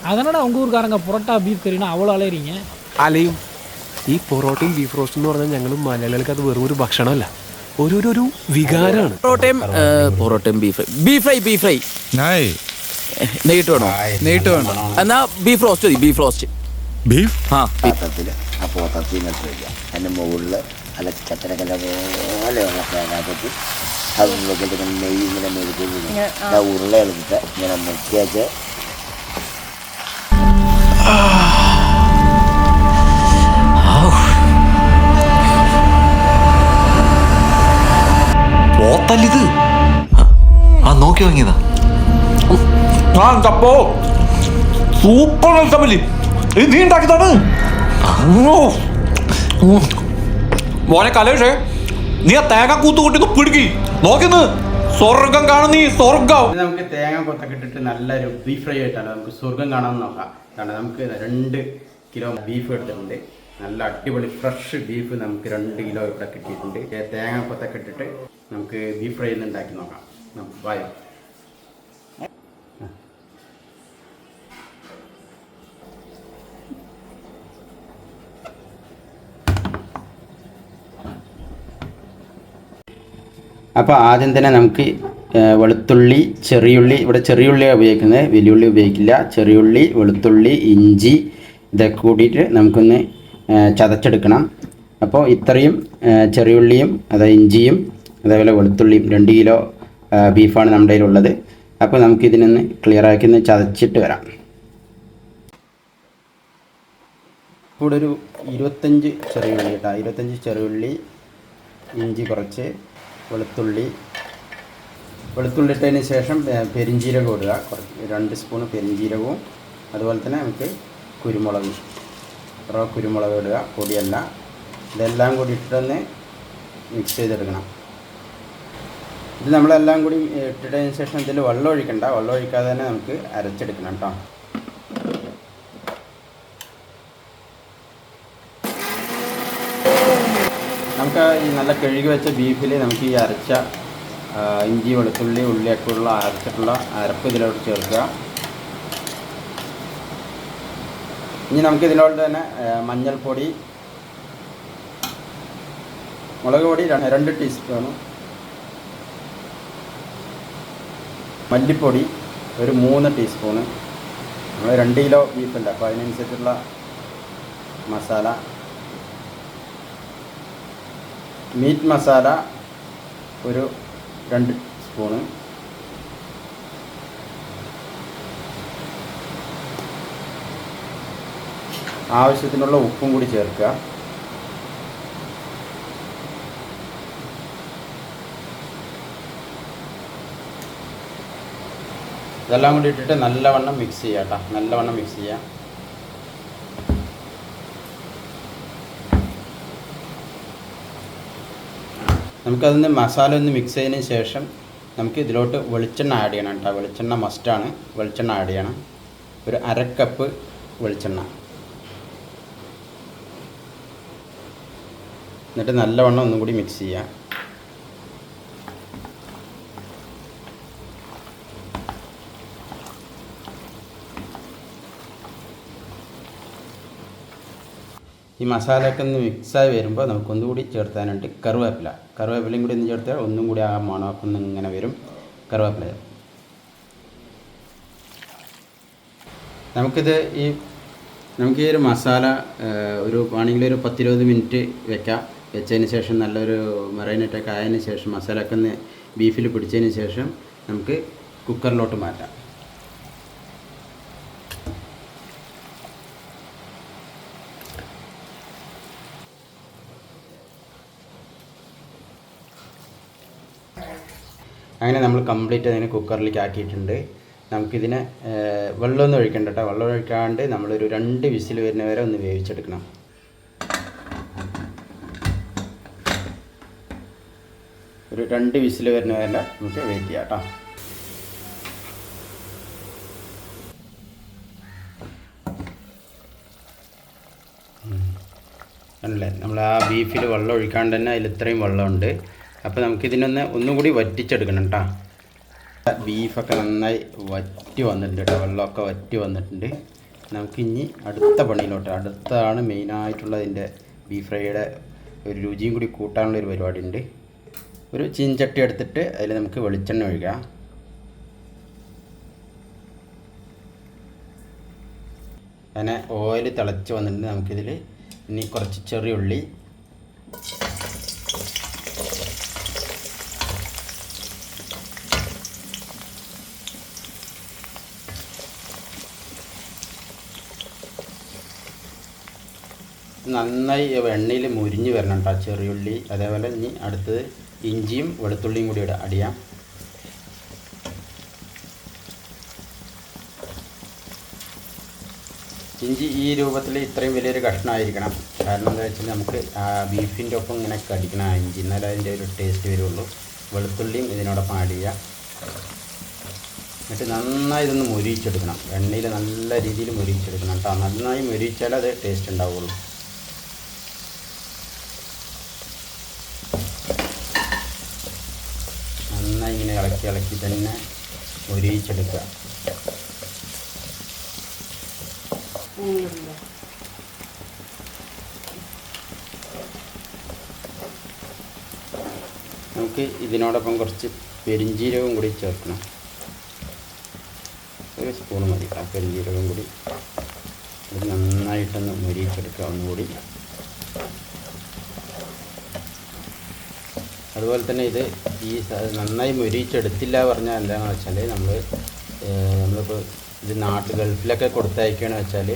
அதனால உங்கள் ஊருக்காரங்க புரோட்டா பீஃப் கறினா அவ்வளோ அலையிறீங்க? അലയും. ഈ പൊറോട്ടയും ബീഫ് റോസ്റ്റ് എന്ന് പറഞ്ഞാൽ ഞങ്ങൾ മലയാളികൾക്ക് അത് വെറും ഒരു ഭക്ഷണമല്ല, ഒരു വികാരമാണ്. പൊറോട്ടയും ബീഫ് ഫ്രൈ നെയ്ട്ട് വേണോ? എന്നാ ബീഫ് റോസ്റ്റ് മതി. ബീഫ് റോസ്റ്റ് ബീഫ് ആ പോത്തത്തിൽ നിന്നിട്ട് വരിക. അതിൻ്റെ മുകളിൽ നല്ല ചക്കരക്കല പോലെയുള്ള തേങ്ങാപ്പറ്റി അത് നോക്കിയിട്ട് ഇങ്ങനെ നെയ്യ് ഇങ്ങനെ മെഴുകി ഉരുള എടുത്തിട്ട് ഇങ്ങനെ മുക്കിയാച്ച് പോത്തല്ലിത് നോക്കി വാങ്ങിയതാ. സൂപ്പർ നീ ഉണ്ടാക്കിയതാണ് മോനെ കലേഷേ. നീ ആ തേങ്ങ കൂത്തു കൂട്ടി പിടിക്കി നോക്കിന്ന് സ്വർഗം കാണുന്ന നീ സ്വർഗം. നമുക്ക് തേങ്ങ കൊത്തൊക്കെ ഇട്ടിട്ട് നല്ലൊരു ബീഫ് ഫ്രൈ ആയിട്ടാണ് നമുക്ക് സ്വർഗം കാണാമെന്ന് നോക്കാം. കാരണം നമുക്ക് 2 കിലോ ബീഫ് എടുത്തിട്ടുണ്ട്. നല്ല അടിപൊളി ഫ്രഷ് ബീഫ് നമുക്ക് 2 കിലോ ഇവിടെ കിട്ടിയിട്ടുണ്ട്. തേങ്ങ കൊത്തൊക്കെ ഇട്ടിട്ട് നമുക്ക് ബീഫ് ഫ്രൈ ഒന്ന് ഉണ്ടാക്കി നോക്കാം. നമുക്ക് വായോ. അപ്പോൾ ആദ്യം തന്നെ നമുക്ക് വെളുത്തുള്ളി, ചെറിയുള്ളി, ഇവിടെ ചെറിയുള്ളിയാണ് ഉപയോഗിക്കുന്നത്, വലിയുള്ളി ഉപയോഗിക്കില്ല. ചെറിയുള്ളി, വെളുത്തുള്ളി, ഇഞ്ചി ഇതൊക്കെ കൂടിയിട്ട് നമുക്കൊന്ന് ചതച്ചെടുക്കണം. അപ്പോൾ ഇത്രയും ചെറിയുള്ളിയും അതായത് ഇഞ്ചിയും അതേപോലെ വെളുത്തുള്ളിയും 2 കിലോ ബീഫാണ് നമ്മുടെ കയ്യിലുള്ളത്. അപ്പോൾ നമുക്കിതിനൊന്ന് ക്ലിയറാക്കി ഒന്ന് ചതച്ചിട്ട് വരാം. ഇവിടെ ഒരു 25 ചെറിയുള്ളി കേട്ടോ, 25 ചെറിയുള്ളി, ഇഞ്ചി കുറച്ച്, വെളുത്തുള്ളി ഇട്ടതിന് ശേഷം പെരിഞ്ജീരകം ഇടുക. 2 സ്പൂൺ പെരിഞ്ജീരകവും അതുപോലെ തന്നെ നമുക്ക് കുരുമുളക് ഇടുക, പൊടിയല്ല. ഇതെല്ലാം കൂടി ഇട്ടൊന്ന് മിക്സ് ചെയ്തെടുക്കണം. ഇത് നമ്മളെല്ലാം കൂടി ഇട്ടതിന് ശേഷം ഇതിൽ വെള്ളം ഒഴിക്കണ്ട, വെള്ളം ഒഴിക്കാതെ തന്നെ നമുക്ക് അരച്ചെടുക്കണം കേട്ടോ. നമുക്ക് ഈ നല്ല കഴുകി വെച്ച ബീഫിൽ നമുക്ക് ഈ അരച്ച ഇഞ്ചി, വെളുത്തുള്ളി, ഉള്ളിയൊക്കെ ഉള്ള അരച്ചിട്ടുള്ള അരപ്പ് ഇതിലോട്ട് ചേർക്കുക. ഇനി നമുക്ക് ഇതിലോട്ട് തന്നെ മഞ്ഞൾപ്പൊടി, മുളക് പൊടി 2 ടീസ്പൂണ്, മല്ലിപ്പൊടി ഒരു 3 ടീസ്പൂണ്. നമ്മൾ 2 കിലോ ബീഫുണ്ട് അപ്പോൾ അതിനനുസരിച്ചുള്ള മസാല, മീറ്റ് മസാല ഒരു 2 സ്പൂണ്, ആവശ്യത്തിനുള്ള ഉപ്പും കൂടി ചേർക്കുക. ഇതെല്ലാം കൂടി ഇട്ടിട്ട് നല്ലവണ്ണം മിക്സ് ചെയ്യാം കേട്ടോ, നല്ലവണ്ണം മിക്സ് ചെയ്യാം. നമുക്കതിന് മസാല ഒന്ന് മിക്സ് ചെയ്തതിന് ശേഷം നമുക്ക് ഇതിലോട്ട് വെളിച്ചെണ്ണ ആഡ് ചെയ്യണം കേട്ടോ. വെളിച്ചെണ്ണ മസ്റ്റാണ്, വെളിച്ചെണ്ണ ആഡ് ചെയ്യണം. ഒരു 1/2 കപ്പ് വെളിച്ചെണ്ണ. എന്നിട്ട് നല്ലവണ്ണം ഒന്നും കൂടി മിക്സ് ചെയ്യാം. ഈ മസാലയൊക്കെ ഒന്ന് മിക്സായി വരുമ്പോൾ നമുക്കൊന്നുകൂടി ചേർത്താനുണ്ട് കറുവേപ്പിലയും കൂടി ഒന്ന് ചേർത്താൽ ഒന്നും കൂടി ആ മണമൊക്കെ ഒന്ന് ഇങ്ങനെ വരും. കറുവേപ്പില നമുക്ക് ഈ ഒരു മസാല വേണമെങ്കിൽ ഒരു 10-20 മിനിറ്റ് വെക്കാം. വെച്ചതിന് ശേഷം നല്ലൊരു മറൈനേറ്റൊക്കെ ആയതിന് ശേഷം മസാലയൊക്കെ ഒന്ന് ബീഫിൽ പിടിച്ചതിന് ശേഷം നമുക്ക് കുക്കറിലോട്ട് മാറ്റാം. അങ്ങനെ നമ്മൾ കംപ്ലീറ്റ് അതിനെ കുക്കറിലേക്ക് ആക്കിയിട്ടുണ്ട്. നമുക്കിതിനെ വെള്ളമൊന്നും ഒഴിക്കണ്ട കേട്ടോ. വെള്ളം ഒഴിക്കാണ്ട് നമ്മളൊരു 2 വിസിൽ വരുന്ന വരെ ഒന്ന് വേവിച്ചെടുക്കണം. ഒരു 2 വിസിൽ വരുന്ന വരെ നമുക്ക് വെയിറ്റ് ചെയ്യാം കേട്ടോ. അല്ലേ, നമ്മൾ ആ ബീഫിൽ വെള്ളം ഒഴിക്കാണ്ട് തന്നെ അതിൽ ഇത്രയും വെള്ളമുണ്ട്. അപ്പോൾ നമുക്കിതിനൊന്നും കൂടി വറ്റിച്ചെടുക്കണം കേട്ടോ. ബീഫൊക്കെ നന്നായി വറ്റി വന്നിട്ടുണ്ട് കേട്ടോ, വെള്ളമൊക്കെ വറ്റി വന്നിട്ടുണ്ട്. നമുക്കിനി അടുത്ത പണിയിലോട്ട്, അടുത്താണ് മെയിനായിട്ടുള്ളതിൻ്റെ ബീഫ് ഫ്രൈയുടെ ഒരു രുചിയും കൂടി കൂട്ടാനുള്ളൊരു പരിപാടി ഉണ്ട്. ഒരു ചീൻചട്ടി എടുത്തിട്ട് അതിൽ നമുക്ക് വെളിച്ചെണ്ണ ഒഴിക്കാം. അങ്ങനെ ഓയിൽ തിളച്ച് വന്നിട്ടുണ്ട്. നമുക്കിതിൽ ഇനി കുറച്ച് ചെറിയ ഉള്ളി, നന്നായി എണ്ണയിൽ മുരിഞ്ഞ് വരണം കേട്ടോ ചെറിയുള്ളി. അതേപോലെ ഇനി അടുത്തത് ഇഞ്ചിയും വെളുത്തുള്ളിയും കൂടി അടിയാം. ഇഞ്ചി ഈ രൂപത്തിൽ ഇത്രയും വലിയൊരു കഷ്ണമായിരിക്കണം. കാരണം എന്താ വെച്ചാൽ നമുക്ക് ബീഫിൻ്റെ ഒപ്പം ഇങ്ങനെ കടിക്കണം ഇഞ്ചി, എന്നാലേ അതിൻ്റെ ഒരു ടേസ്റ്റ് വരുള്ളൂ. വെളുത്തുള്ളിയും ഇതിനോടൊപ്പം ആഡ് ചെയ്യുക. എന്നിട്ട് നന്നായി ഇതൊന്ന് മൊരിയിച്ചെടുക്കണം, എണ്ണയിൽ നല്ല രീതിയിൽ മൊരിയിച്ചെടുക്കണം കേട്ടോ. നന്നായി മൊരിയിച്ചാലേ അത് ടേസ്റ്റ് ഉണ്ടാവുള്ളൂ. നന്നായി ഇങ്ങനെ ഇളക്കി തന്നെ മൊരിയിച്ചെടുക്കുക. നമുക്ക് ഇതിനോടൊപ്പം കുറച്ച് പെരിഞ്ജീരകവും കൂടി ചേർക്കണം. ഒരു സ്പൂൺ മതി ആ പെരിഞ്ജീരകം കൂടി. ഇത് നന്നായിട്ടൊന്ന് മൊരിയിച്ചെടുക്കുക ഒന്നുകൂടി. അതുപോലെ തന്നെ ഈ നന്നായി മൊരിയിച്ചെടുത്തില്ല പറഞ്ഞാൽ എന്താണെന്ന് വെച്ചാൽ നമ്മളിപ്പോൾ ഇത് ഗൾഫിലൊക്കെ കൊടുത്തയക്കുകയാണെന്ന് വെച്ചാൽ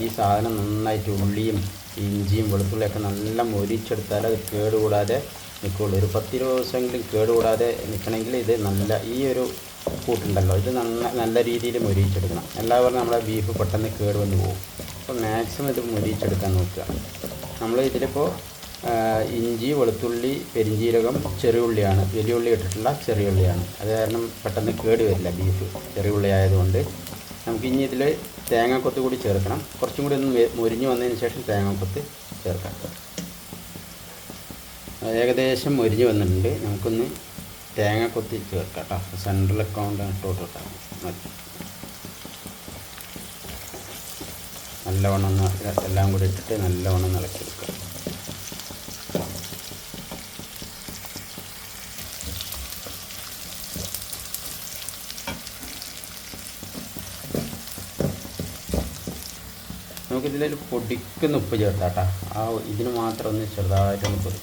ഈ സാധനം നന്നായിട്ട് ഉള്ളിയും ഇഞ്ചിയും വെളുത്തുള്ളിയൊക്കെ നല്ല മൊരിച്ചെടുത്താൽ അത് കേടുകൂടാതെ നിൽക്കുള്ളൂ. ഒരു 10-20 ദിവസമെങ്കിലും കേടുകൂടാതെ നിൽക്കണമെങ്കിൽ ഇത് ഈ ഒരു കൂട്ടുണ്ടല്ലോ ഇത് നല്ല രീതിയിൽ മൊരിച്ചെടുക്കണം. എല്ലാവരും നമ്മളെ ബീഫ് പെട്ടെന്ന് കേട് വന്ന് പോകും. അപ്പോൾ മാക്സിമം ഇത് മൊരിച്ചെടുക്കാൻ നോക്കുക. നമ്മൾ ഇതിലിപ്പോൾ ഇഞ്ചി, വെളുത്തുള്ളി, പെരിഞ്ജീരകം, ചെറിയുള്ളിയാണ്, വലിയ ഉള്ളി ഇട്ടിട്ടുള്ള ചെറിയുള്ളിയാണ്. അത് കാരണം പെട്ടെന്ന് കേട് വരില്ല ബീഫ് ചെറിയുള്ളി ആയതുകൊണ്ട്. നമുക്ക് ഇനി ഇതിൽ തേങ്ങാക്കൊത്ത് കൂടി ചേർക്കണം. കുറച്ചും കൂടി ഒന്ന് മൊരിഞ്ഞ് വന്നതിന് ശേഷം തേങ്ങാക്കൊത്ത് ചേർക്കാം. ഏകദേശം മൊരിഞ്ഞ് വന്നിട്ടുണ്ട്. നമുക്കൊന്ന് തേങ്ങാക്കൊത്ത് ചേർക്കാം കേട്ടോ. സെൻട്രലൊക്കെ കൊണ്ട് ഇട്ടോട്ടിട്ടാൽ മതി. നല്ലവണ്ണം എല്ലാം കൂടി ഇട്ടിട്ട് നല്ലവണ്ണം ഇളക്കിയെടുക്കുക. നമുക്കിതിലൊരു പൊടിക്കുന്ന ഉപ്പ് ചേർത്താട്ടോ. ഇതിന് മാത്രം ഒന്ന് ചെറുതായിട്ടൊന്ന് പൊടി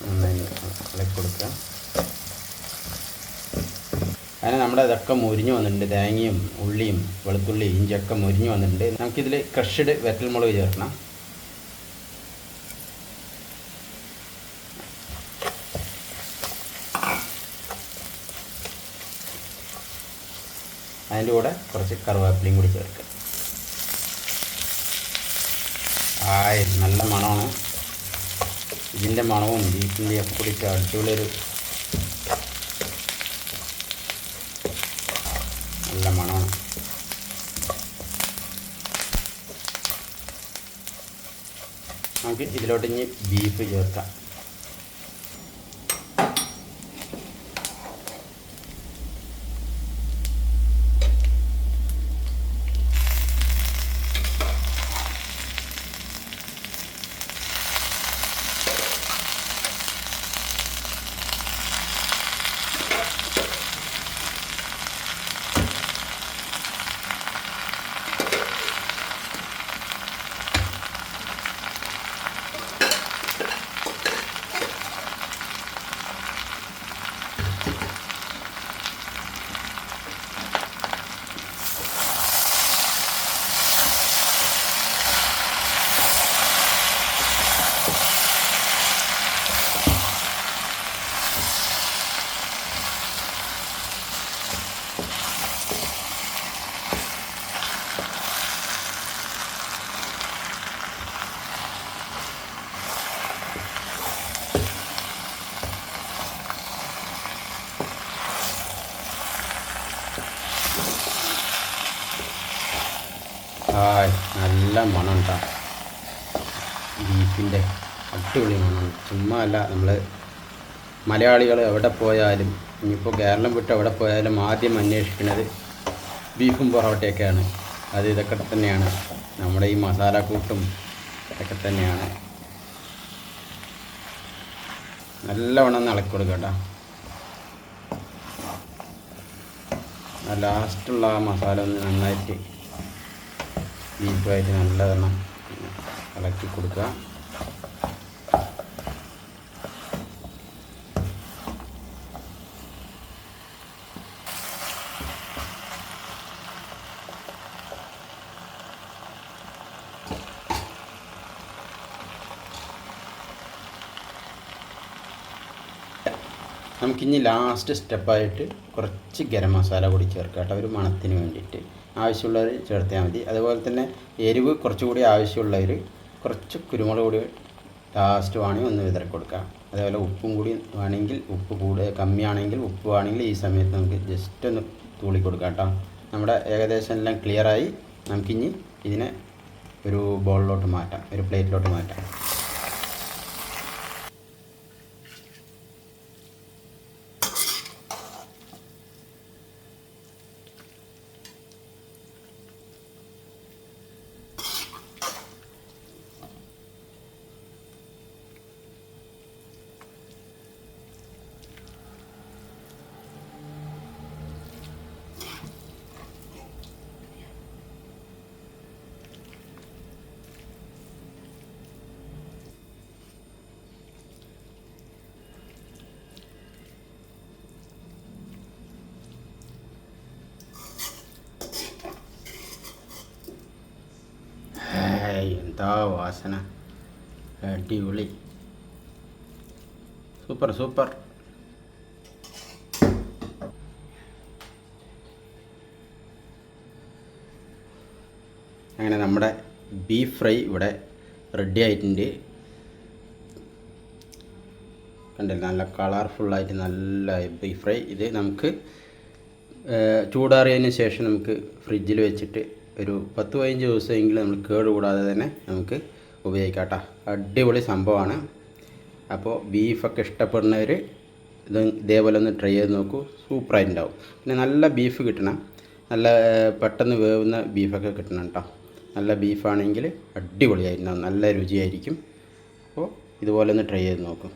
നന്നായി ഇളക്കി കൊടുക്കുക. അങ്ങനെ നമ്മുടെ ഇതൊക്കെ മുരിഞ്ഞ് വന്നിട്ടുണ്ട്. തേങ്ങയും ഉള്ളിയും വെളുത്തുള്ളിയും ഇഞ്ചിയൊക്കെ മുരിഞ്ഞ് വന്നിട്ടുണ്ട്. നമുക്കിതിൽ ക്രഷ്ഡ് വറ്റൽമുളക് ചേർക്കണം. അതിൻ്റെ കൂടെ കുറച്ച് കറിവേപ്പിലയും കൂടി ചേർക്കുക. നല്ല മണമാണ്. ഇതിൻ്റെ മണവും ബീഫിൻ്റെ ഒക്കെ കൂടി അടിപൊളിയൊരു നല്ല മണമാണ്. നമുക്ക് ഇതിലോട്ട് ഇനി ബീഫ് ചേർക്കാം. നല്ല മണം കേട്ടോ ബീഫിൻ്റെ, അടിപൊളി മണം. ചുമ്മാ അല്ല, നമ്മൾ മലയാളികൾ എവിടെ പോയാലും ഇനിയിപ്പോൾ കേരളം വിട്ട് എവിടെ പോയാലും ആദ്യം അന്വേഷിക്കുന്നത് ബീഫും പൊറോട്ടയൊക്കെയാണ്. അത് ഇതൊക്കെ തന്നെയാണ്, നമ്മുടെ ഈ മസാല കൂട്ടും ഇതൊക്കെ തന്നെയാണ്. നല്ലവണ്ണം ഇളക്കി കൊടുക്കുക കേട്ടോ. ലാസ്റ്റുള്ള ആ മസാല ഒന്ന് നന്നായിട്ട് ബീഫുമായിട്ട് നല്ലവണ്ണം ഇളക്കി കൊടുക്കുക. നമുക്കിനി ലാസ്റ്റ് സ്റ്റെപ്പായിട്ട് കുറച്ച് ഗരം മസാല കൂടി ചേർക്കാം കേട്ടോ, ഒരു മണത്തിന് വേണ്ടിയിട്ട്. ആവശ്യമുള്ളവർ ചേർത്താൽ മതി. അതുപോലെ തന്നെ എരിവ് കുറച്ചുകൂടി ആവശ്യമുള്ളവർ കുറച്ച് കുരുമുളക് കൂടി ലാസ്റ്റ് വേണമെങ്കിൽ ഒന്ന് വിതറി കൊടുക്കാം. അതേപോലെ ഉപ്പും കൂടി വേണമെങ്കിൽ, ഉപ്പ് കമ്മിയാണെങ്കിൽ ഉപ്പ് വേണമെങ്കിൽ ഈ സമയത്ത് നമുക്ക് ജസ്റ്റ് ഒന്ന് തൂളി കൊടുക്കാം കേട്ടോ. നമ്മുടെ ഏകദേശം എല്ലാം ക്ലിയറായി. നമുക്കിനി ഇതിനെ ഒരു ബൗളിലോട്ട് മാറ്റാം, ഒരു പ്ലേറ്റിലോട്ട് മാറ്റാം. എന്താ വാസന, അടിപൊളി, സൂപ്പർ സൂപ്പർ. അങ്ങനെ നമ്മുടെ ബീഫ് ഫ്രൈ ഇവിടെ റെഡി ആയിട്ടുണ്ട്. കണ്ടില്ല, നല്ല കളർഫുള്ളായിട്ട് നല്ല ബീഫ് ഫ്രൈ. ഇത് നമുക്ക് ചൂടാറിയതിന് ശേഷം നമുക്ക് ഫ്രിഡ്ജിൽ വെച്ചിട്ട് ഒരു 10-15 ദിവസമെങ്കിലും നമ്മൾ കേടുകൂടാതെ തന്നെ നമുക്ക് ഉപയോഗിക്കാം കേട്ടോ. അടിപൊളി സംഭവമാണ്. അപ്പോൾ ബീഫൊക്കെ ഇഷ്ടപ്പെടുന്നവർ ഇതേപോലെ ഒന്ന് ട്രൈ ചെയ്ത് നോക്കൂ, സൂപ്പറായിട്ടുണ്ടാവും. പിന്നെ നല്ല ബീഫ് കിട്ടണം, നല്ല പെട്ടെന്ന് വേവുന്ന ബീഫൊക്കെ കിട്ടണം കേട്ടോ. നല്ല ബീഫാണെങ്കിൽ അടിപൊളിയായിട്ടുണ്ടാവും, നല്ല രുചിയായിരിക്കും. അപ്പോൾ ഇതുപോലെ ഒന്ന് ട്രൈ ചെയ്ത് നോക്കും.